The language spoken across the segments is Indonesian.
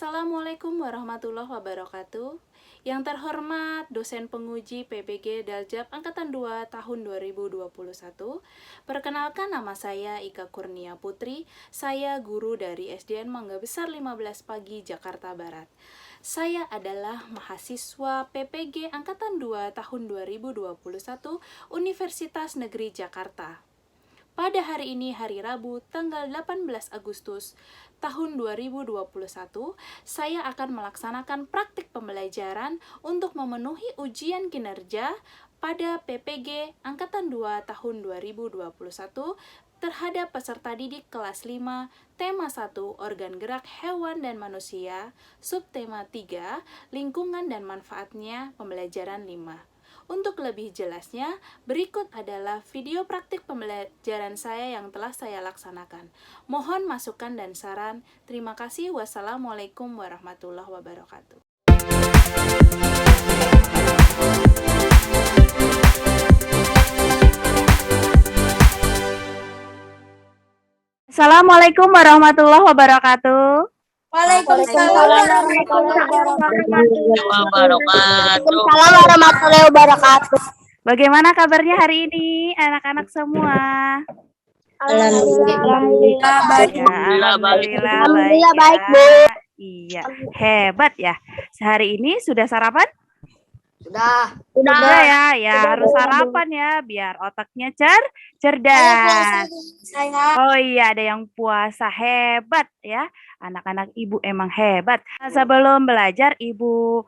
Assalamualaikum warahmatullahi wabarakatuh. Yang terhormat dosen penguji PBG Daljab Angkatan 2 tahun 2021. Perkenalkan, nama saya Ika Kurnia Putri. Saya guru dari SDN Mangga Besar 15 Pagi, Jakarta Barat. Saya adalah mahasiswa PPG Angkatan 2 tahun 2021 Universitas Negeri Jakarta. Pada hari ini, hari Rabu, tanggal 18 Agustus tahun 2021, saya akan melaksanakan praktik pembelajaran untuk memenuhi ujian kinerja pada PPG Angkatan 2 tahun 2021 terhadap peserta didik kelas 5, tema 1, organ gerak hewan dan manusia, subtema 3, lingkungan dan manfaatnya, pembelajaran 5. Untuk lebih jelasnya, berikut adalah video praktik pembelajaran saya yang telah saya laksanakan. Mohon masukan dan saran. Terima kasih. Wassalamualaikum warahmatullahi wabarakatuh. Assalamualaikum warahmatullahi wabarakatuh. Waalaikumsalam warahmatullahi wabarakatuh. Bagaimana kabarnya hari ini, anak-anak semua? Alhamdulillah baik. Alhamdulillah baik, Bu. Iya, hebat ya. Sehari ini sudah sarapan? Sudah Ya, harus sarapan ya, biar otaknya cerdas. Oh iya, ada yang puasa, hebat ya. Anak-anak Ibu emang hebat. Sebelum belajar, Ibu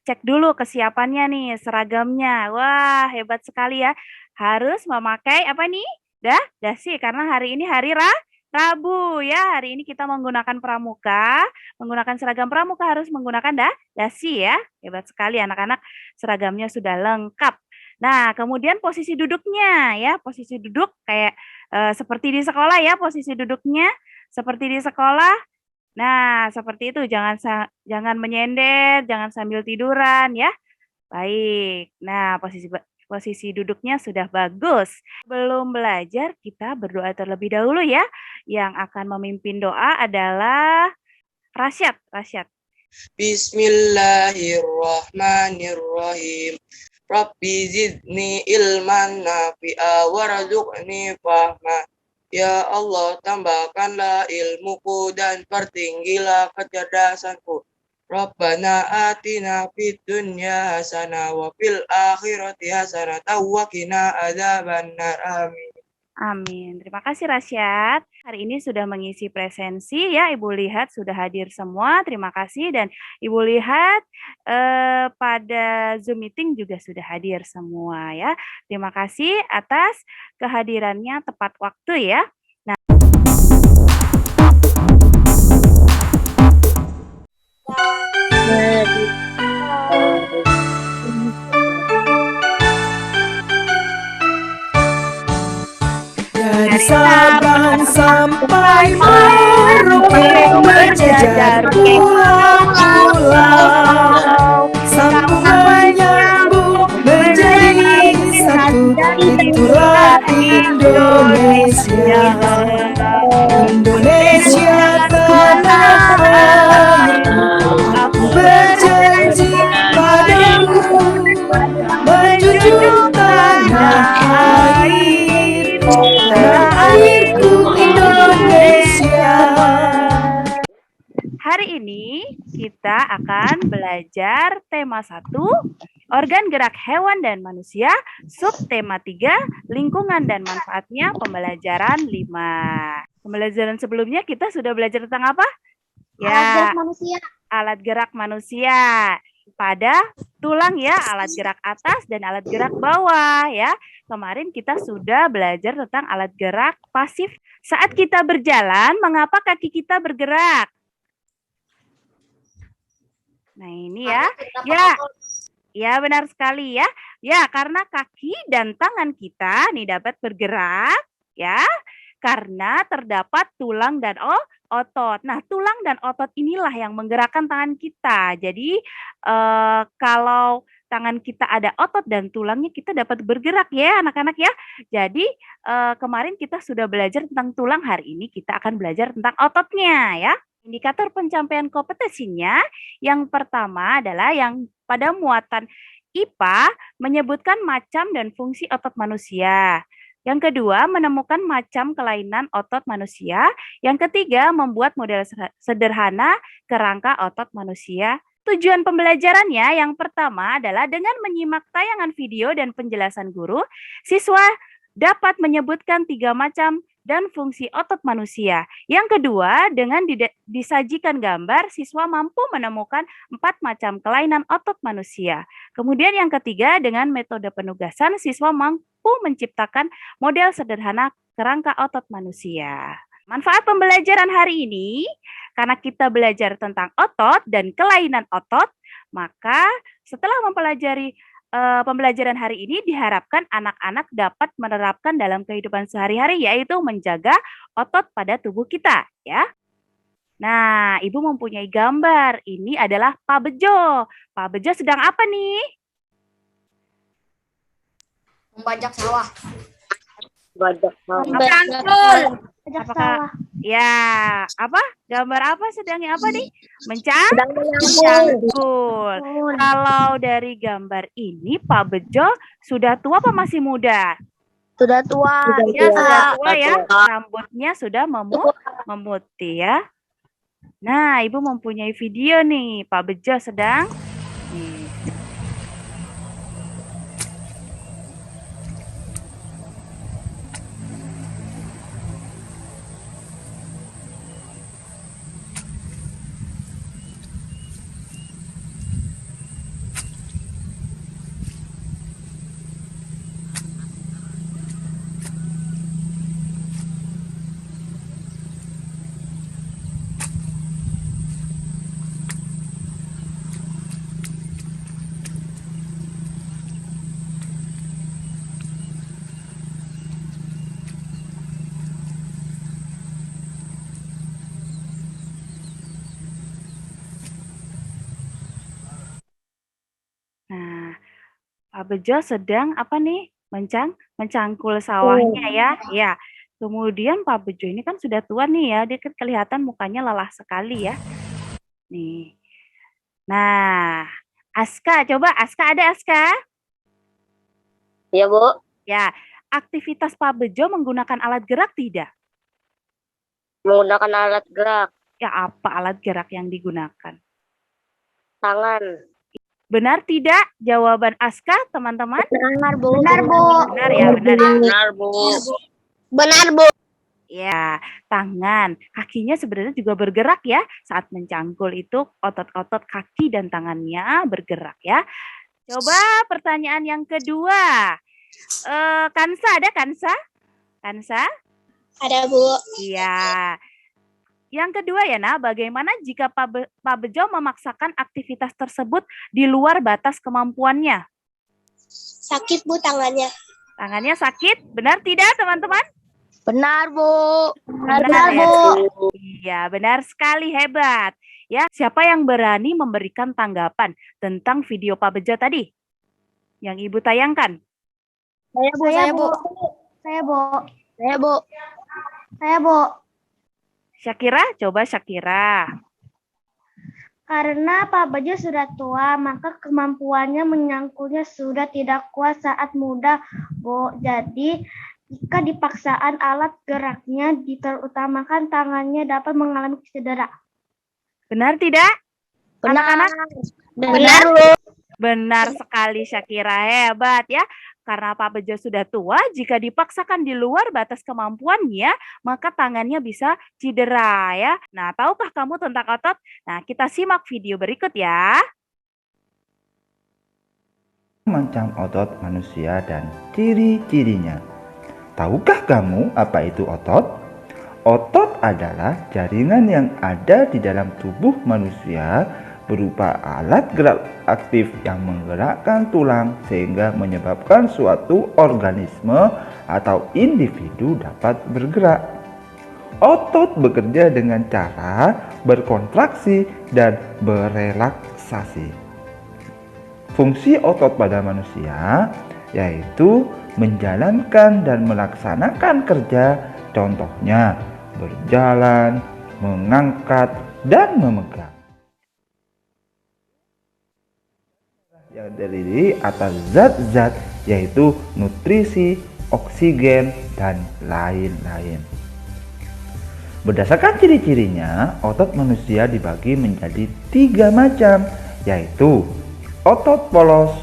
cek dulu kesiapannya nih, seragamnya. Wah, hebat sekali ya. Harus memakai apa nih? Dasi, karena hari ini hari Rabu ya. Hari ini kita menggunakan pramuka, menggunakan seragam pramuka, harus menggunakan dasi ya. Hebat sekali anak-anak, seragamnya sudah lengkap. Nah, kemudian posisi duduknya ya, posisi duduk kayak seperti di sekolah ya, posisi duduknya seperti di sekolah. Nah, seperti itu, jangan menyender, jangan sambil tiduran ya. Baik. Nah, posisi duduknya sudah bagus. Belum belajar, kita berdoa terlebih dahulu ya. Yang akan memimpin doa adalah Rasyad. Bismillahirrahmanirrahim. Rabbi zidni ilman nafi'a warzuqni fahma. Ya Allah, tambahkanlah ilmuku dan pertinggilah kecerdasanku. Rabbana atina fid dunya hasanah wa fil akhirati hasanah wa qina adzabannar. Amin. Amin. Terima kasih Rasyad. Hari ini sudah mengisi presensi ya, Ibu lihat sudah hadir semua. Terima kasih, dan Ibu lihat pada Zoom meeting juga sudah hadir semua ya. Terima kasih atas kehadirannya tepat waktu ya. Nah, dari Sabang sampai Merauke berjajar pulau-pulau, sambung menyambung menjadi satu, itulah Indonesia. Indonesia tanah airku, aku berjanji padamu menjunjung tanah air. Tanah airku Indonesia. hari ini kita akan belajar tema 1, organ gerak hewan dan manusia, subtema 3, lingkungan dan manfaatnya, pembelajaran 5. Pembelajaran sebelumnya kita sudah belajar tentang apa? Ya, alat gerak manusia. Pada tulang ya, alat gerak atas dan alat gerak bawah ya. Kemarin kita sudah belajar tentang alat gerak pasif. Saat kita berjalan, mengapa kaki kita bergerak? Nah, ini ya. Ya, benar sekali ya. Ya, karena kaki dan tangan kita nih dapat bergerak ya, karena terdapat tulang dan otot. Nah, tulang dan otot inilah yang menggerakkan tangan kita. Jadi, kalau tangan kita ada otot dan tulangnya, kita dapat bergerak ya anak-anak ya. Jadi, kemarin kita sudah belajar tentang tulang, hari ini kita akan belajar tentang ototnya ya. Indikator pencapaian kompetensinya yang pertama adalah yang pada muatan IPA menyebutkan macam dan fungsi otot manusia. Yang kedua, menemukan macam kelainan otot manusia. Yang ketiga, membuat model sederhana kerangka otot manusia. Tujuan pembelajarannya yang pertama adalah dengan menyimak tayangan video dan penjelasan guru, siswa dapat menyebutkan 3 macam dan fungsi otot manusia. Yang kedua, dengan disajikan gambar, siswa mampu menemukan 4 macam kelainan otot manusia. Kemudian yang ketiga, dengan metode penugasan, siswa mampu menciptakan model sederhana kerangka otot manusia. Manfaat pembelajaran hari ini, karena kita belajar tentang otot dan kelainan otot, maka setelah mempelajari pembelajaran hari ini diharapkan anak-anak dapat menerapkan dalam kehidupan sehari-hari, yaitu menjaga otot pada tubuh kita, ya. Nah, Ibu mempunyai gambar. Ini adalah Pak Bejo. Pak Bejo sedang apa nih? Membajak sawah. Apakah ya apa? Gambar apa sedangnya apa nih? Mencangkul. Kalau dari gambar ini Pak Bejo sudah tua apa masih muda? Sudah tua. Ya, sudah tua ya. Rambutnya sudah memutih ya. Nah, Ibu mempunyai video nih. Pak Bejo sedang nih. Nah, Pak Bejo sedang apa nih? Mencangkul sawahnya ya. Ya. Kemudian Pak Bejo ini kan sudah tua nih ya. Dia kan kelihatan mukanya lelah sekali ya. Nih. Nah, Aska, coba Aska, ada Aska? Ya, Bu. Ya, aktivitas Pak Bejo menggunakan alat gerak tidak? Menggunakan alat gerak. Ya, apa alat gerak yang digunakan? Tangan. Benar tidak jawaban Aska, teman-teman? Benar, Bu. Benar, Bu. Benar ya, benar ya. Benar, Bu. Benar, Bu. Ya, tangan, kakinya sebenarnya juga bergerak ya. Saat mencangkul itu otot-otot kaki dan tangannya bergerak ya. Coba pertanyaan yang kedua. Kansa, ada Kansa? Kansa? Ada, Bu. Iya. Yang kedua ya, Nah, bagaimana jika Pak Bejo memaksakan aktivitas tersebut di luar batas kemampuannya? Sakit, Bu, tangannya. Tangannya sakit, benar tidak teman-teman? Benar, Bu. Benar, Bu. Iya, benar sekali, hebat. Ya, siapa yang berani memberikan tanggapan tentang video Pak Bejo tadi? Yang Ibu tayangkan? Saya, Bu. Saya, Bu. Saya, Bu. Saya, Bu. Saya, Bu. Syakira, coba Syakira. Karena Pak Bejo sudah tua, maka kemampuannya menyangkulnya sudah tidak kuat saat muda, Bu. Jadi, jika dipaksaan alat geraknya terutamakan tangannya dapat mengalami cedera. Benar tidak? Anak-anak? Benar, Bu. Benar sekali Syakira, hebat ya. Karena Pak Bejo sudah tua, jika dipaksakan di luar batas kemampuannya, maka tangannya bisa cedera ya. Nah, tahukah kamu tentang otot? Nah, kita simak video berikut ya. Macam otot manusia dan ciri-cirinya. Tahukah kamu apa itu otot? Otot adalah jaringan yang ada di dalam tubuh manusia berupa alat gerak aktif yang menggerakkan tulang sehingga menyebabkan suatu organisme atau individu dapat bergerak. Otot bekerja dengan cara berkontraksi dan berelaksasi. Fungsi otot pada manusia yaitu menjalankan dan melaksanakan kerja, contohnya berjalan, mengangkat, dan memegang. Yang terdiri atas zat-zat yaitu nutrisi, oksigen, dan lain-lain. Berdasarkan ciri-cirinya, otot manusia dibagi menjadi 3 macam, yaitu otot polos,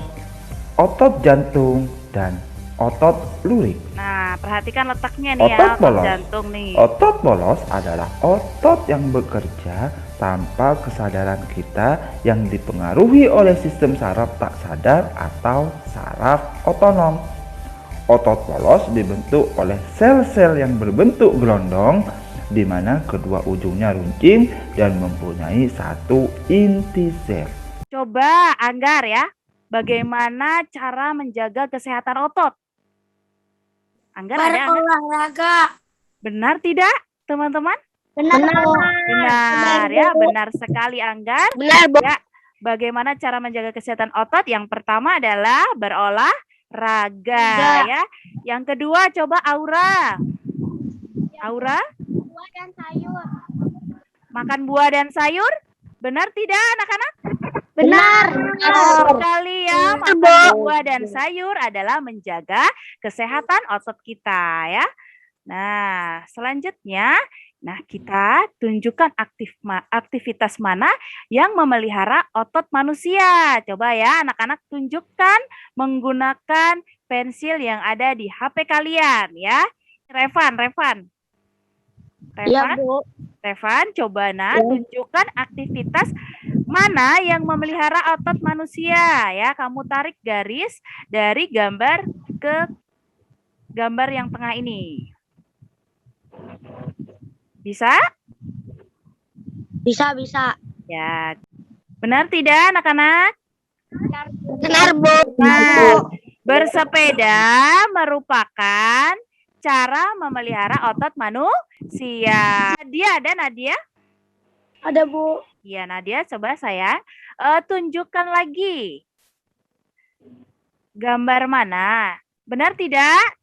otot jantung, dan otot lurik. Nah, perhatikan letaknya nih Otot ya, otot polos. jantung nih. Otot polos adalah otot yang bekerja tanpa kesadaran kita yang dipengaruhi oleh sistem saraf tak sadar atau saraf otonom. Otot polos dibentuk oleh sel-sel yang berbentuk gelondong di mana kedua ujungnya runcing dan mempunyai satu inti sel. Coba Anggar ya, bagaimana cara menjaga kesehatan otot? Anggar ada Anggar? Berolahraga. Benar tidak, teman-teman? Benar, Bu. Benar ya, benar sekali Anggar. Benar, Bu. Ya, bagaimana cara menjaga kesehatan otot? Yang pertama adalah berolahraga ya. Yang kedua coba Aura. Aura, Buah dan sayur. makan buah dan sayur? Benar tidak anak-anak? Benar. Sekali ya, makan buah dan sayur adalah menjaga kesehatan otot kita ya. Nah, selanjutnya, kita tunjukkan aktivitas mana yang memelihara otot manusia. Coba ya, anak-anak tunjukkan menggunakan pensil yang ada di HP kalian ya. Revan, Iya, Bu. Revan, coba tunjukkan aktivitas mana yang memelihara otot manusia ya. Kamu tarik garis dari gambar ke gambar yang tengah ini. Bisa? Bisa. Ya. Benar tidak anak-anak? Benar, Bu. Nah, bersepeda merupakan cara memelihara otot manusia. Nadia ada Nadia? Ada, Bu. Iya Nadia, coba saya tunjukkan lagi. Gambar mana? Benar tidak?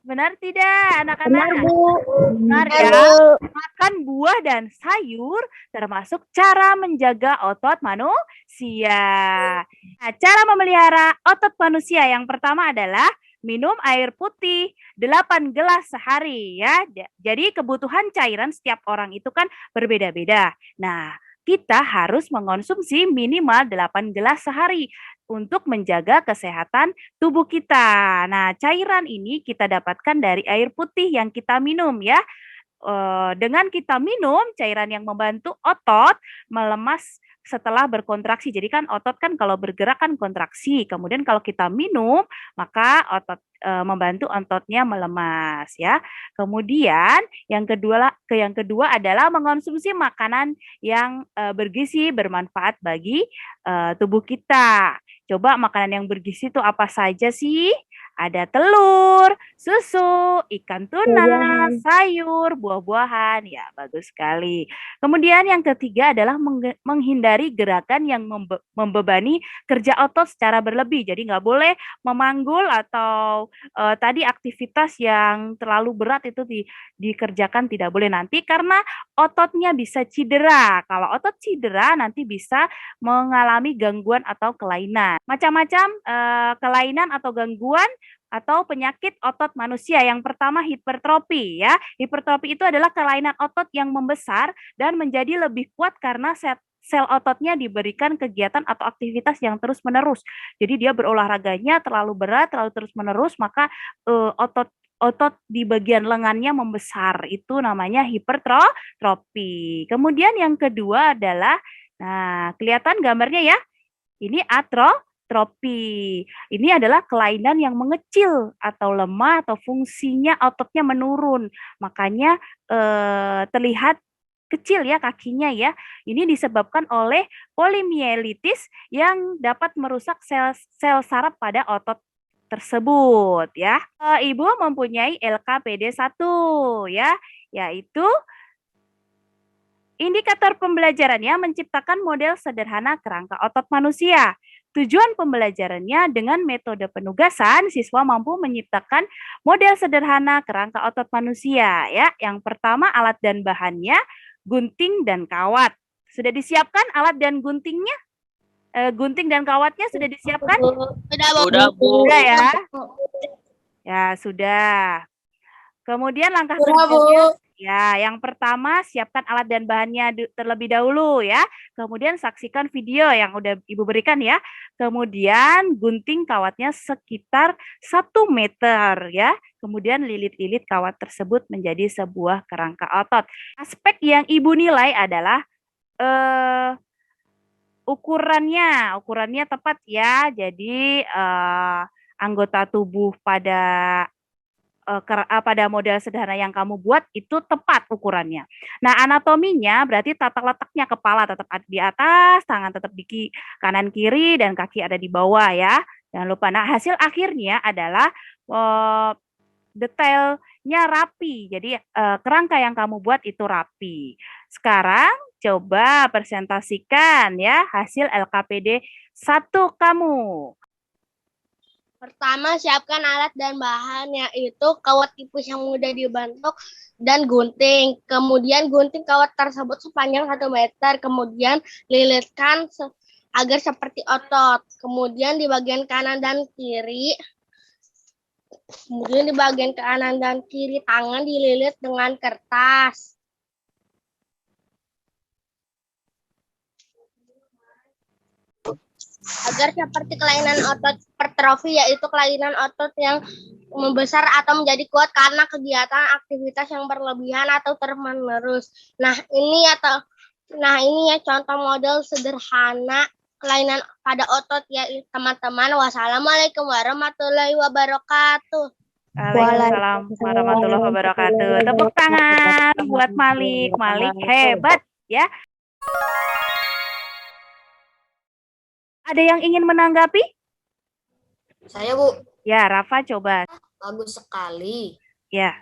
Benar tidak anak-anak? Benar ya. Makan buah dan sayur termasuk cara menjaga otot manusia. Nah, cara memelihara otot manusia yang pertama adalah minum air putih 8 gelas sehari ya. Jadi kebutuhan cairan setiap orang itu kan berbeda-beda. Nah, kita harus mengonsumsi minimal 8 gelas sehari untuk menjaga kesehatan tubuh kita. Nah, cairan ini kita dapatkan dari air putih yang kita minum ya. Dengan kita minum cairan yang membantu otot melemas setelah berkontraksi. Jadi kan otot kan kalau bergerak kan kontraksi. Kemudian kalau kita minum maka otot membantu ototnya melemas ya. Kemudian yang kedua adalah mengonsumsi makanan yang bergizi bermanfaat bagi tubuh kita. Coba makanan yang bergizi itu apa saja sih? Ada telur, susu, ikan tuna, sayur, buah-buahan. Ya, bagus sekali. Kemudian yang ketiga adalah menghindari gerakan yang membebani kerja otot secara berlebih. Jadi nggak boleh memanggul atau tadi aktivitas yang terlalu berat itu dikerjakan tidak boleh nanti karena ototnya bisa cedera. Kalau otot cedera nanti bisa mengalami gangguan atau kelainan. Macam-macam kelainan atau gangguan atau penyakit otot manusia. Yang pertama hipertrofi ya. Hipertrofi itu adalah kelainan otot yang membesar dan menjadi lebih kuat karena sel ototnya diberikan kegiatan atau aktivitas yang terus-menerus. Jadi dia berolahraganya terlalu berat, terlalu terus-menerus, maka otot di bagian lengannya membesar. Itu namanya hipertrofi. Kemudian yang kedua adalah, kelihatan gambarnya ya. Ini atrofi. Ini adalah kelainan yang mengecil atau lemah atau fungsinya ototnya menurun. Makanya terlihat kecil ya kakinya ya. Ini disebabkan oleh polimielitis yang dapat merusak sel saraf pada otot tersebut ya. Ibu mempunyai LKPD 1 ya, yaitu indikator pembelajarannya menciptakan model sederhana kerangka otot manusia. Tujuan pembelajarannya dengan metode penugasan, siswa mampu menciptakan model sederhana kerangka otot manusia. Ya, yang pertama alat dan bahannya gunting dan kawat. Sudah disiapkan alat dan guntingnya? Gunting dan kawatnya sudah disiapkan? Udah, Bu. Sudah ya? Ya, sudah. Kemudian langkah berikutnya, ya, yang pertama siapkan alat dan bahannya terlebih dahulu ya. Kemudian saksikan video yang udah Ibu berikan ya. Kemudian gunting kawatnya sekitar 1 meter ya. Kemudian lilit-lilit kawat tersebut menjadi sebuah kerangka otot. Aspek yang Ibu nilai adalah ukurannya tepat ya. Jadi anggota tubuh pada model sederhana yang kamu buat itu tepat ukurannya. Nah, anatominya berarti tata letaknya kepala tetap di atas, tangan tetap di kanan kiri, dan kaki ada di bawah ya. Jangan lupa. Nah, hasil akhirnya adalah detailnya rapi. Jadi kerangka yang kamu buat itu rapi. Sekarang coba presentasikan ya hasil LKPD 1 kamu. Pertama, siapkan alat dan bahan, yaitu kawat tipis yang mudah dibentuk dan gunting. Kemudian gunting kawat tersebut sepanjang 1 meter. Kemudian lilitkan agar seperti otot. Kemudian di bagian kanan dan kiri, tangan dililit dengan kertas. Agar seperti kelainan otot hipertrofi, yaitu kelainan otot yang membesar atau menjadi kuat karena kegiatan aktivitas yang berlebihan atau terus-menerus. Nah, ini ya contoh model sederhana kelainan pada otot ya teman-teman. Wassalamualaikum warahmatullahi wabarakatuh. Waalaikumsalam warahmatullahi wabarakatuh. Tepuk tangan buat Malik. Malik hebat ya. Ada yang ingin menanggapi? Saya, Bu. Ya, Rafa coba. Bagus sekali. Ya.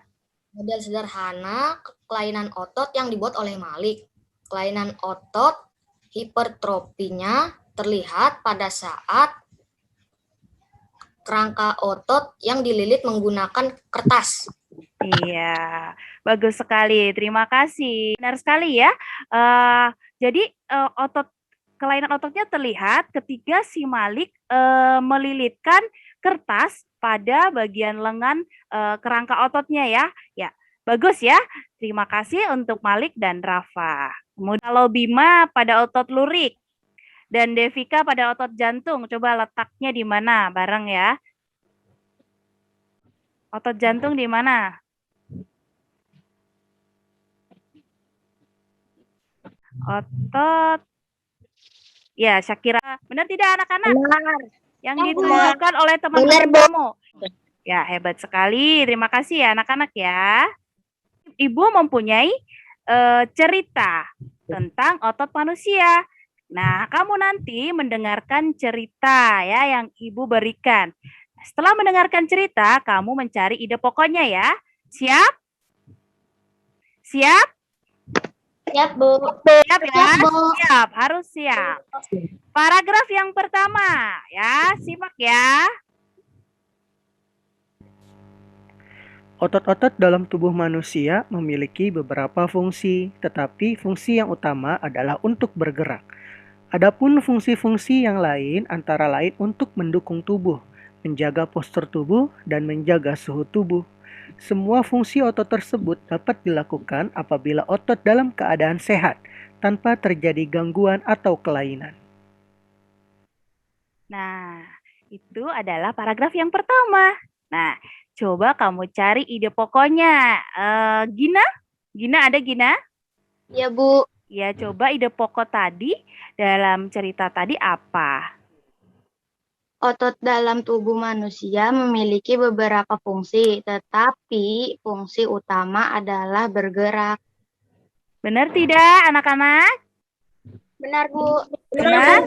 Model sederhana kelainan otot yang dibuat oleh Malik. Kelainan otot hipertrofinya terlihat pada saat kerangka otot yang dililit menggunakan kertas. Iya, bagus sekali. Terima kasih. Benar sekali ya. Jadi kelainan ototnya terlihat ketika si Malik melilitkan kertas pada bagian lengan kerangka ototnya ya. Ya, bagus ya. Terima kasih untuk Malik dan Rafa. Kemudian kalau Bima pada otot lurik dan Devika pada otot jantung, coba letaknya di mana bareng ya. Otot jantung di mana? Otot. Ya, Syakira. Benar tidak anak-anak? Benar. Yang ditunjukkan oleh teman-teman kamu. Ya, hebat sekali. Terima kasih ya anak-anak ya. Ibu mempunyai cerita tentang otot manusia. Nah, kamu nanti mendengarkan cerita ya yang Ibu berikan. Setelah mendengarkan cerita, kamu mencari ide pokoknya ya. Siap? Siap? Siap, Bu. Siap ya? Siap, harus siap. Paragraf yang pertama ya, simak ya. Otot-otot dalam tubuh manusia memiliki beberapa fungsi, tetapi fungsi yang utama adalah untuk bergerak. Adapun fungsi-fungsi yang lain antara lain untuk mendukung tubuh, menjaga postur tubuh, dan menjaga suhu tubuh. Semua fungsi otot tersebut dapat dilakukan apabila otot dalam keadaan sehat, tanpa terjadi gangguan atau kelainan. Nah, itu adalah paragraf yang pertama. Nah, coba kamu cari ide pokoknya. Gina ada Gina? Ya, Bu. Ya, coba ide pokok tadi dalam cerita tadi apa? Otot dalam tubuh manusia memiliki beberapa fungsi, tetapi fungsi utama adalah bergerak. Benar tidak, anak-anak? Benar, Bu. Benar?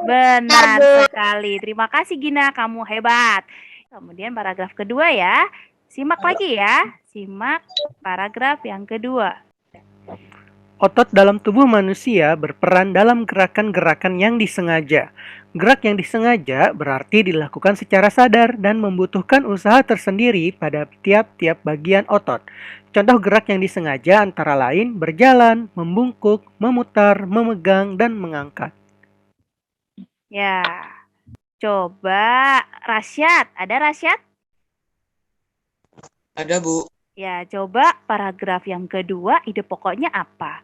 Benar sekali. Terima kasih, Gina. Kamu hebat. Kemudian paragraf kedua ya. Simak lagi ya. Simak paragraf yang kedua. Otot dalam tubuh manusia berperan dalam gerakan-gerakan yang disengaja. Gerak yang disengaja berarti dilakukan secara sadar dan membutuhkan usaha tersendiri pada tiap-tiap bagian otot. Contoh gerak yang disengaja antara lain berjalan, membungkuk, memutar, memegang, dan mengangkat. Ya, coba Rasyad. Ada Rasyad? Ada, Bu. Ya, coba paragraf yang kedua, ide pokoknya apa?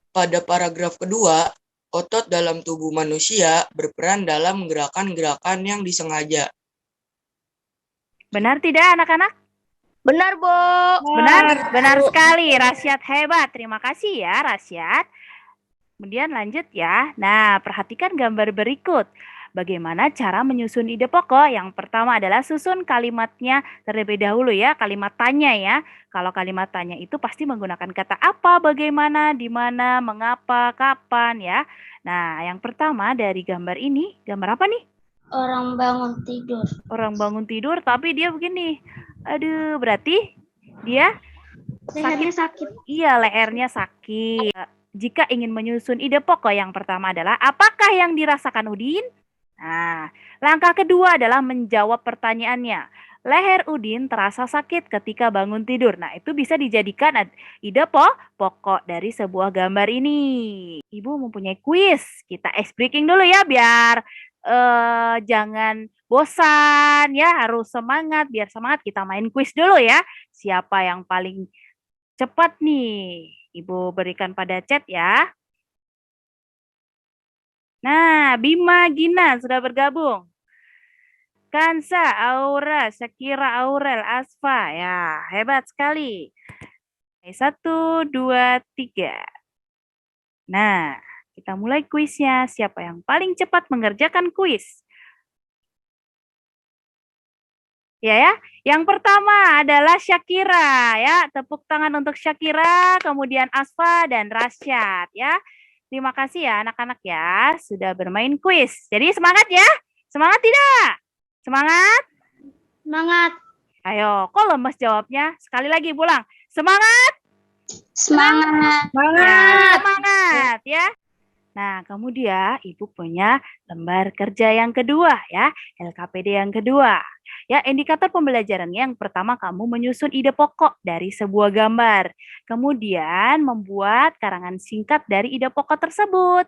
Pada paragraf kedua, otot dalam tubuh manusia berperan dalam gerakan-gerakan yang disengaja. Benar tidak anak-anak? Benar, Bu. Benar sekali. Rasyad hebat. Terima kasih ya Rasyad. Kemudian lanjut ya. Nah, perhatikan gambar berikut. Bagaimana cara menyusun ide pokok? Yang pertama adalah susun kalimatnya terlebih dahulu ya, kalimat tanya ya. Kalau kalimat tanya itu pasti menggunakan kata apa, bagaimana, di mana, mengapa, kapan ya. Nah, yang pertama dari gambar ini, gambar apa nih? Orang bangun tidur. Orang bangun tidur tapi dia begini. Aduh, berarti dia Lehernya sakit. Iya, lehernya sakit. Jika ingin menyusun ide pokok, yang pertama adalah apakah yang dirasakan Udin? Nah, langkah kedua adalah menjawab pertanyaannya. Leher Udin terasa sakit ketika bangun tidur. Nah, itu bisa dijadikan ide pokok dari sebuah gambar ini. Ibu mempunyai kuis. Kita ice breaking dulu ya, biar jangan bosan ya, harus semangat. Biar semangat kita main kuis dulu ya. Siapa yang paling cepat nih? Ibu berikan pada chat ya. Nah, Bima Gina sudah bergabung. Kansa, Aura, Syakira, Aurel, Asfa. Ya, hebat sekali. 1, 2, 3. Nah, kita mulai kuisnya. Siapa yang paling cepat mengerjakan kuis? Ya. Yang pertama adalah Syakira ya. Tepuk tangan untuk Syakira, kemudian Asfa dan Rasyad ya. Terima kasih ya anak-anak ya sudah bermain kuis. Jadi semangat ya. Semangat tidak? Semangat? Semangat. Ayo, kok lemes jawabnya? Sekali lagi pulang. Semangat? Semangat. Semangat ya. Nah, kemudian Ibu punya lembar kerja yang kedua ya, LKPD yang kedua. Ya, indikator pembelajarannya yang pertama kamu menyusun ide pokok dari sebuah gambar. Kemudian membuat karangan singkat dari ide pokok tersebut.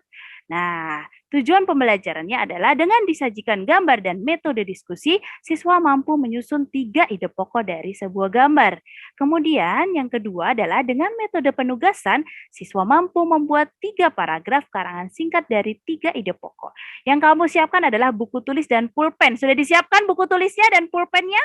Nah, tujuan pembelajarannya adalah dengan disajikan gambar dan metode diskusi, siswa mampu menyusun 3 ide pokok dari sebuah gambar. Kemudian yang kedua adalah dengan metode penugasan, siswa mampu membuat 3 paragraf karangan singkat dari 3 ide pokok. Yang kamu siapkan adalah buku tulis dan pulpen. Sudah disiapkan buku tulisnya dan pulpennya?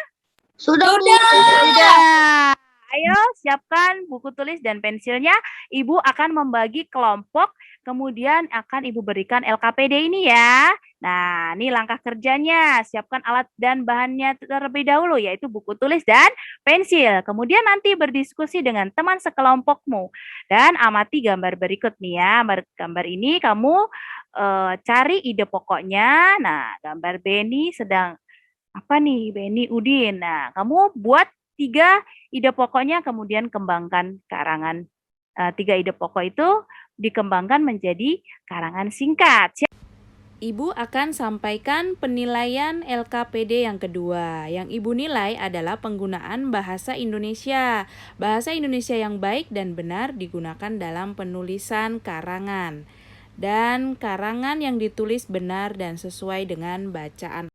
Sudah. Sudah. Ayo siapkan buku tulis dan pensilnya. Ibu akan membagi kelompok, kemudian akan Ibu berikan LKPD ini ya. Nah, ini langkah kerjanya. Siapkan alat dan bahannya terlebih dahulu, yaitu buku tulis dan pensil. Kemudian nanti berdiskusi dengan teman sekelompokmu. Dan amati gambar berikut nih ya. Gambar ini kamu cari ide pokoknya. Nah, gambar Beni sedang apa nih? Beni Udin. Nah, kamu buat 3 ide pokoknya, kemudian kembangkan karangan. 3 ide pokok itu dikembangkan menjadi karangan singkat. Ibu akan sampaikan penilaian LKPD yang kedua. Yang Ibu nilai adalah penggunaan bahasa Indonesia. Bahasa Indonesia yang baik dan benar digunakan dalam penulisan karangan. Dan karangan yang ditulis benar dan sesuai dengan bacaan.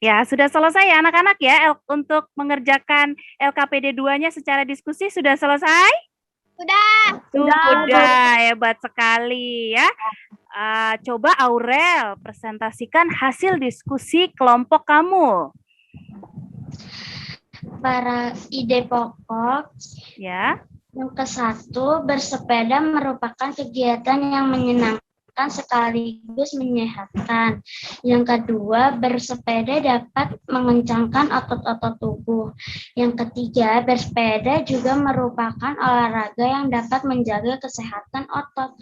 Ya, sudah selesai ya anak-anak ya untuk mengerjakan LKPD 2-nya secara diskusi sudah selesai? Sudah, hebat sekali ya. Coba Aurel presentasikan hasil diskusi kelompok kamu. Para ide pokok. Ya. Yang ke-1, bersepeda merupakan kegiatan yang menyenangkan sekaligus menyehatkan. Yang kedua, bersepeda dapat mengencangkan otot-otot tubuh. Yang ketiga, bersepeda juga merupakan olahraga yang dapat menjaga kesehatan otot.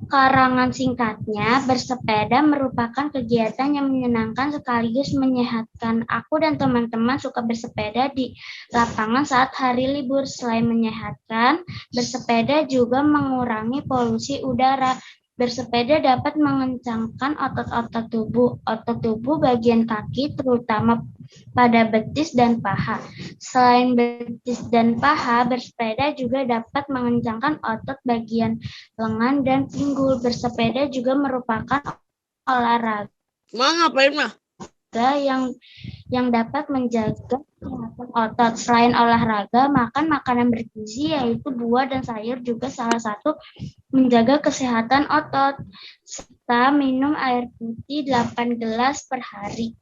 Karangan singkatnya, bersepeda merupakan kegiatan yang menyenangkan sekaligus menyehatkan. Aku dan teman-teman suka bersepeda di lapangan saat hari libur. Selain menyehatkan, bersepeda juga mengurangi polusi udara. Bersepeda dapat mengencangkan otot-otot tubuh. Otot tubuh bagian kaki, terutama pada betis dan paha. Selain betis dan paha, bersepeda juga dapat mengencangkan otot bagian lengan dan pinggul. Bersepeda juga merupakan olahraga Ngapain mah? yang dapat menjaga kesehatan otot. Selain olahraga, makan makanan bergizi yaitu buah dan sayur juga salah satu menjaga kesehatan otot. Serta minum air putih 8 gelas per hari.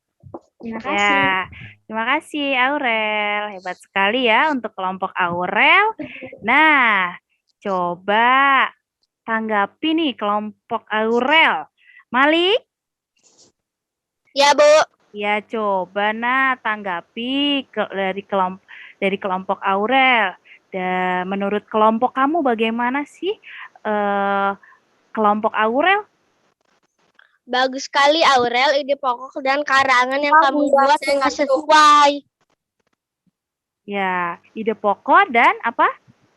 Terima kasih. Ya, terima kasih Aurel. Hebat sekali ya untuk kelompok Aurel. Nah, coba tanggapi nih kelompok Aurel. Malik? Ya, Bu. Ya, coba tanggapi dari kelompok Aurel. Dan menurut kelompok kamu bagaimana sih kelompok Aurel? Bagus sekali Aurel, ide pokok dan karangan yang kamu buat dengan sesuai. Ya, ide pokok dan apa?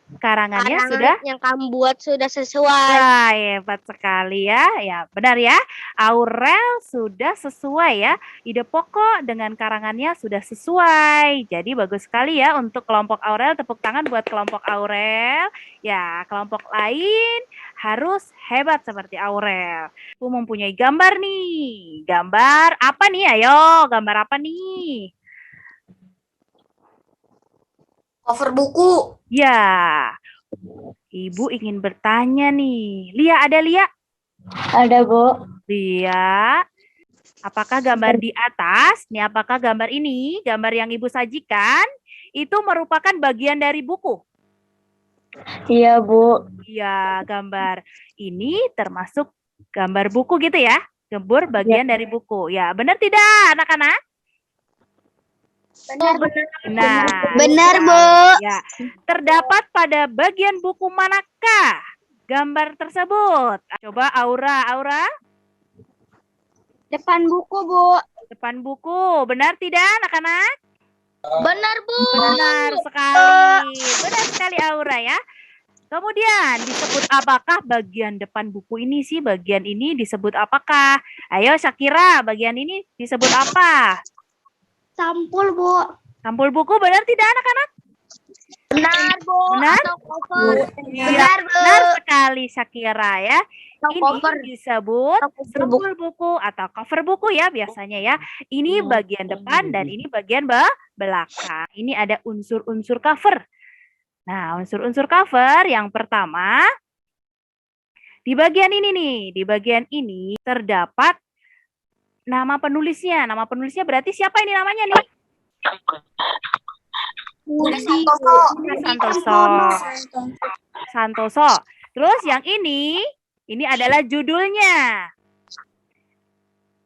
Karangannya Karangan sudah? yang kamu buat sudah sesuai. Wah, hebat sekali ya. Ya, benar ya. Aurel sudah sesuai ya. Ide pokok dengan karangannya sudah sesuai. Jadi bagus sekali ya untuk kelompok Aurel. Tepuk tangan buat kelompok Aurel. Ya, kelompok lain harus hebat seperti Aurel. Aku mempunyai gambar nih. Gambar apa nih? Ayo, gambar apa nih? Cover buku. Ya, Ibu ingin bertanya nih. Lia, ada Lia? Ada, Bu. Lia, apakah gambar di atas, nih apakah gambar ini, gambar yang Ibu sajikan, itu merupakan bagian dari buku? Iya, Bu. Iya, gambar ini termasuk gambar buku gitu ya? Gambar bagian dari buku. Ya, benar tidak anak-anak? Benar. Nah, Benar, Bu. ya, terdapat pada bagian buku manakah gambar tersebut? Coba Aura. Depan buku, Bu. Depan buku, benar tidak anak-anak? Benar, Bu. Benar sekali Aura ya. Kemudian disebut apakah bagian depan buku ini sih? Bagian ini disebut apakah? Ayo Syakira, bagian ini disebut apa? Sampul, Bu. Sampul buku, benar tidak anak-anak? Benar, Bu. Benar? Atau cover. Ya, Benar, Bu. benar sekali Syakira ya. Atau Ini cover. disebut Atau cover sampul buku atau cover buku ya biasanya ya. Ini bagian depan dan ini bagian belakang. Ini ada unsur-unsur cover. Nah, unsur-unsur cover yang pertama di bagian ini nih. Di bagian ini terdapat nama penulisnya. Nama penulisnya berarti siapa ini namanya nih? Santoso. Terus yang ini adalah judulnya.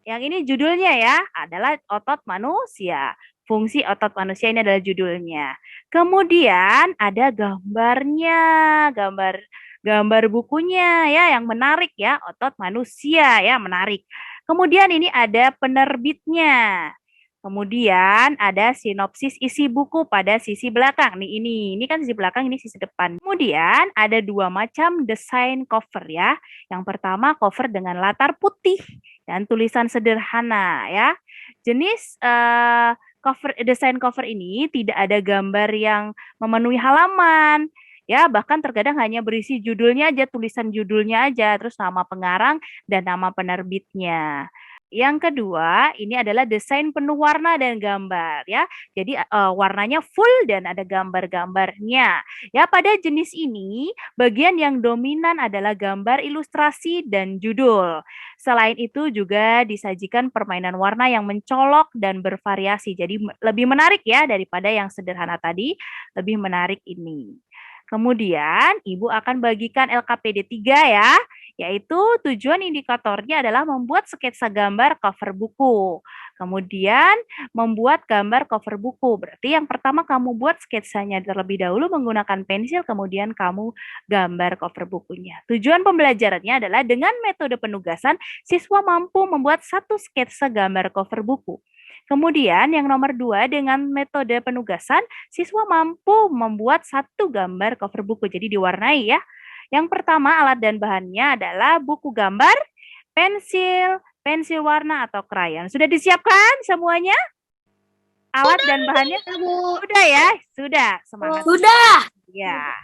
Yang ini judulnya ya, adalah otot manusia. Fungsi otot manusia ini adalah judulnya. Kemudian ada gambarnya, gambar bukunya ya yang menarik ya, otot manusia ya, menarik. Kemudian ini ada penerbitnya. Kemudian ada sinopsis isi buku pada sisi belakang. Nih ini kan sisi belakang, ini sisi depan. Kemudian ada dua macam desain cover ya. Yang pertama cover dengan latar putih dan tulisan sederhana ya. Jenis desain cover ini tidak ada gambar yang memenuhi halaman. Ya, bahkan terkadang hanya berisi judulnya aja, tulisan judulnya aja, terus nama pengarang dan nama penerbitnya. Yang kedua, ini adalah desain penuh warna dan gambar ya. Jadi warnanya full dan ada gambar-gambarnya. Ya, pada jenis ini bagian yang dominan adalah gambar ilustrasi dan judul. Selain itu juga disajikan permainan warna yang mencolok dan bervariasi. Jadi lebih menarik ya daripada yang sederhana tadi, lebih menarik ini. Kemudian Ibu akan bagikan LKPD 3 ya. yaitu tujuan indikatornya adalah membuat sketsa gambar cover buku. Kemudian membuat gambar cover buku. Berarti yang pertama kamu buat sketsanya terlebih dahulu menggunakan pensil, kemudian kamu gambar cover bukunya. Tujuan pembelajarannya adalah dengan metode penugasan, siswa mampu membuat satu sketsa gambar cover buku. Kemudian yang nomor 2, dengan metode penugasan, siswa mampu membuat satu gambar cover buku. Jadi diwarnai ya. Yang pertama alat dan bahannya adalah buku gambar, pensil, pensil warna atau krayon. Sudah disiapkan semuanya? Alat dan bahannya? Sudah ya? Sudah. Semangat. Sudah. Ya.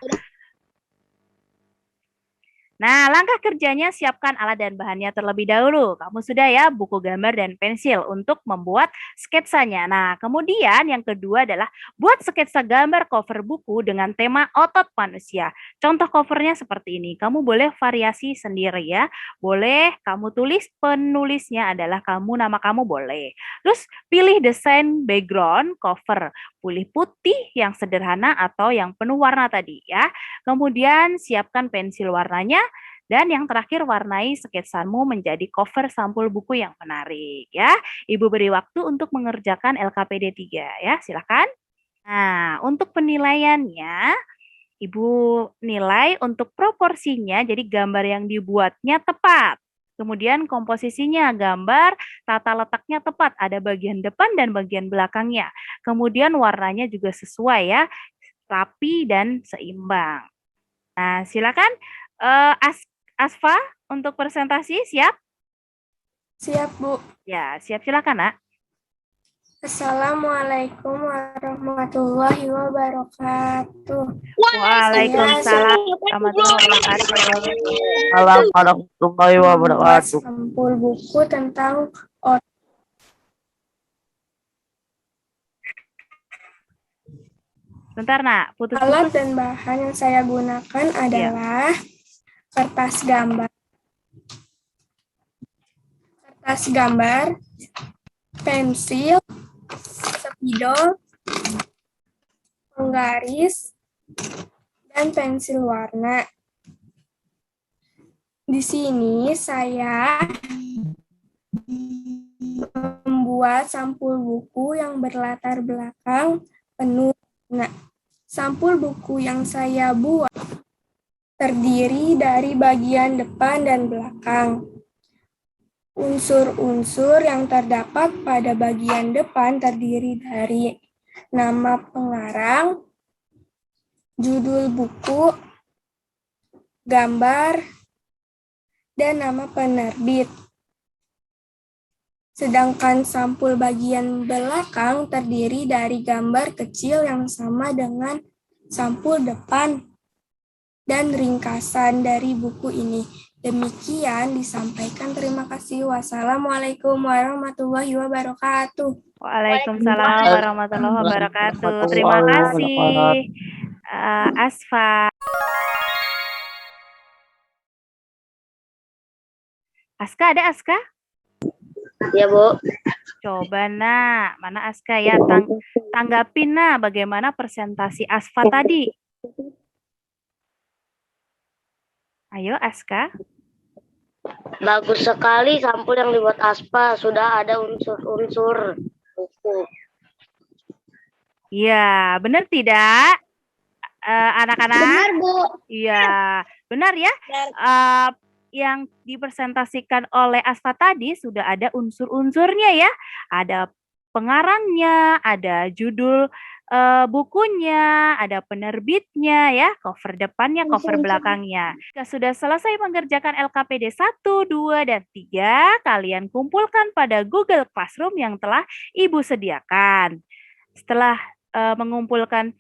Nah, langkah kerjanya siapkan alat dan bahannya terlebih dahulu. Kamu sudah ya buku gambar dan pensil untuk membuat sketsanya. Nah, kemudian yang kedua adalah buat sketsa gambar cover buku dengan tema otot manusia. Contoh covernya seperti ini. Kamu boleh variasi sendiri ya. Boleh kamu tulis penulisnya adalah kamu, nama kamu boleh. Terus pilih desain background cover. Pilih putih yang sederhana atau yang penuh warna tadi ya. Kemudian siapkan pensil warnanya. Dan yang terakhir, warnai sketsamu menjadi cover sampul buku yang menarik ya. Ibu beri waktu untuk mengerjakan LKPD 3 ya, silakan. Nah, untuk penilaiannya, Ibu nilai untuk proporsinya, jadi gambar yang dibuatnya tepat. Kemudian komposisinya, gambar tata letaknya tepat, ada bagian depan dan bagian belakangnya. Kemudian warnanya juga sesuai ya, rapi dan seimbang. Nah, silakan Asfa untuk presentasi, siap? Siap, Bu. Ya, siap, silakan, Nak. Assalamualaikum warahmatullahi wabarakatuh. Waalaikumsalam warahmatullahi wabarakatuh. Assalamualaikum warahmatullahi wabarakatuh. Sampul buku tentang Bentar, Nak. Putus-putus. alat dan bahan yang saya gunakan adalah kertas gambar, pensil, spidol, penggaris, dan pensil warna. Di sini saya membuat sampul buku yang berlatar belakang penuh warna. Sampul buku yang saya buat terdiri dari bagian depan dan belakang. Unsur-unsur yang terdapat pada bagian depan terdiri dari nama pengarang, judul buku, gambar, dan nama penerbit. Sedangkan sampul bagian belakang terdiri dari gambar kecil yang sama dengan sampul depan dan ringkasan dari buku ini. Demikian disampaikan. Terima kasih. Wassalamualaikum warahmatullahi wabarakatuh. Waalaikumsalam warahmatullahi wabarakatuh. Terima kasih, Asfa. Aska, ada Aska? Ya, Bu. Coba, Nak. Mana Aska ya? Tanggapin, Nak, bagaimana presentasi Asfa tadi. Ayo, Aska. Bagus sekali sampul yang dibuat Aspa. Sudah ada unsur-unsur buku. Iya, benar tidak? Anak-anak? Benar, Bu. Iya, benar ya? Yang dipresentasikan oleh Asfa tadi sudah ada unsur-unsurnya ya. Ada pengarangnya, ada judul bukunya, ada penerbitnya ya, cover depannya, cover belakangnya. Jika sudah selesai mengerjakan LKPD 1, 2, dan 3, kalian kumpulkan pada Google Classroom yang telah Ibu sediakan. Setelah mengumpulkan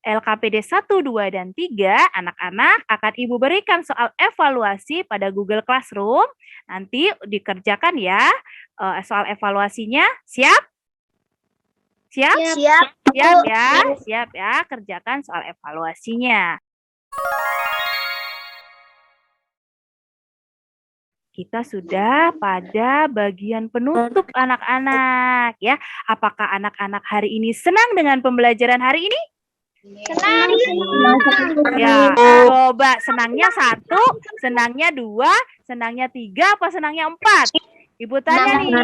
LKPD 1, 2, dan 3, anak-anak akan Ibu berikan soal evaluasi pada Google Classroom. Nanti dikerjakan ya soal evaluasinya. Siap? Siap? Siap. Siap ya? Siap ya, kerjakan soal evaluasinya. Kita sudah pada bagian penutup anak-anak ya. Apakah anak-anak hari ini senang dengan pembelajaran hari ini? Senang. Ya, coba senangnya 1, senangnya 2, senangnya 3, apa senangnya 4? Ibu tanya nih,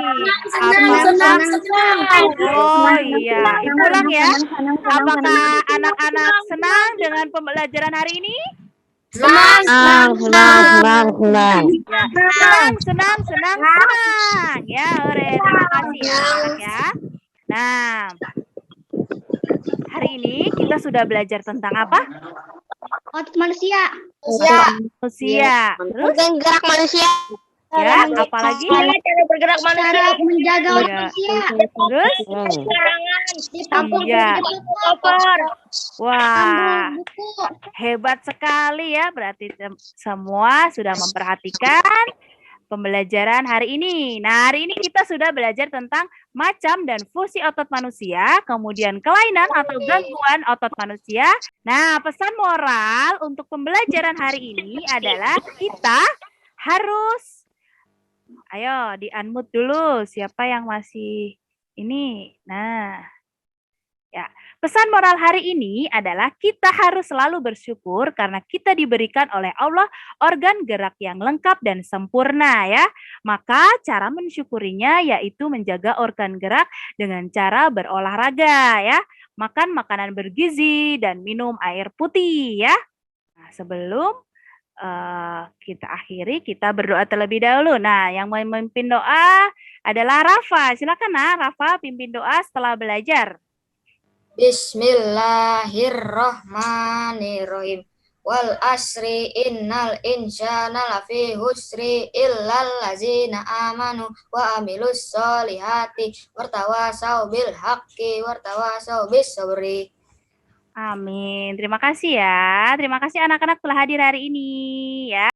oh iya, Ibu ulang ya. Apakah anak-anak senang dengan pembelajaran hari ini? Senang. Ya, senang. Ya, terima kasih ya, anak ya. Nah, hari ini kita sudah belajar tentang apa? Otot manusia. Manusia. Terus Organ gerak manusia. ya, apalagi? Cara bergerak manusia. Cara menjaga Ya. manusia. Terus? Karangan. Ditampung Iya. di koper. Wah, Buku. hebat sekali ya. Berarti semua sudah memperhatikan pembelajaran hari ini. Nah, hari ini kita sudah belajar tentang macam dan fungsi otot manusia, kemudian kelainan atau gangguan otot manusia. Nah, pesan moral untuk pembelajaran hari ini adalah kita harus, ayo di-unmute dulu siapa yang masih ini. Nah, ya. Pesan moral hari ini adalah kita harus selalu bersyukur karena kita diberikan oleh Allah organ gerak yang lengkap dan sempurna ya. Maka cara mensyukurinya yaitu menjaga organ gerak dengan cara berolahraga ya. Makan makanan bergizi dan minum air putih ya. Nah, sebelum kita akhiri, kita berdoa terlebih dahulu. Nah, yang memimpin doa adalah Rafa. Silakan Rafa pimpin doa setelah belajar. Bismillahirrahmanirrahim. Wal asri innal insana lafi husri illal ladzina amanu wa amilus solihati wartawasau bil haqqi wartawasau bis sabri. Amin. Terima kasih ya. Terima kasih anak-anak telah hadir hari ini ya.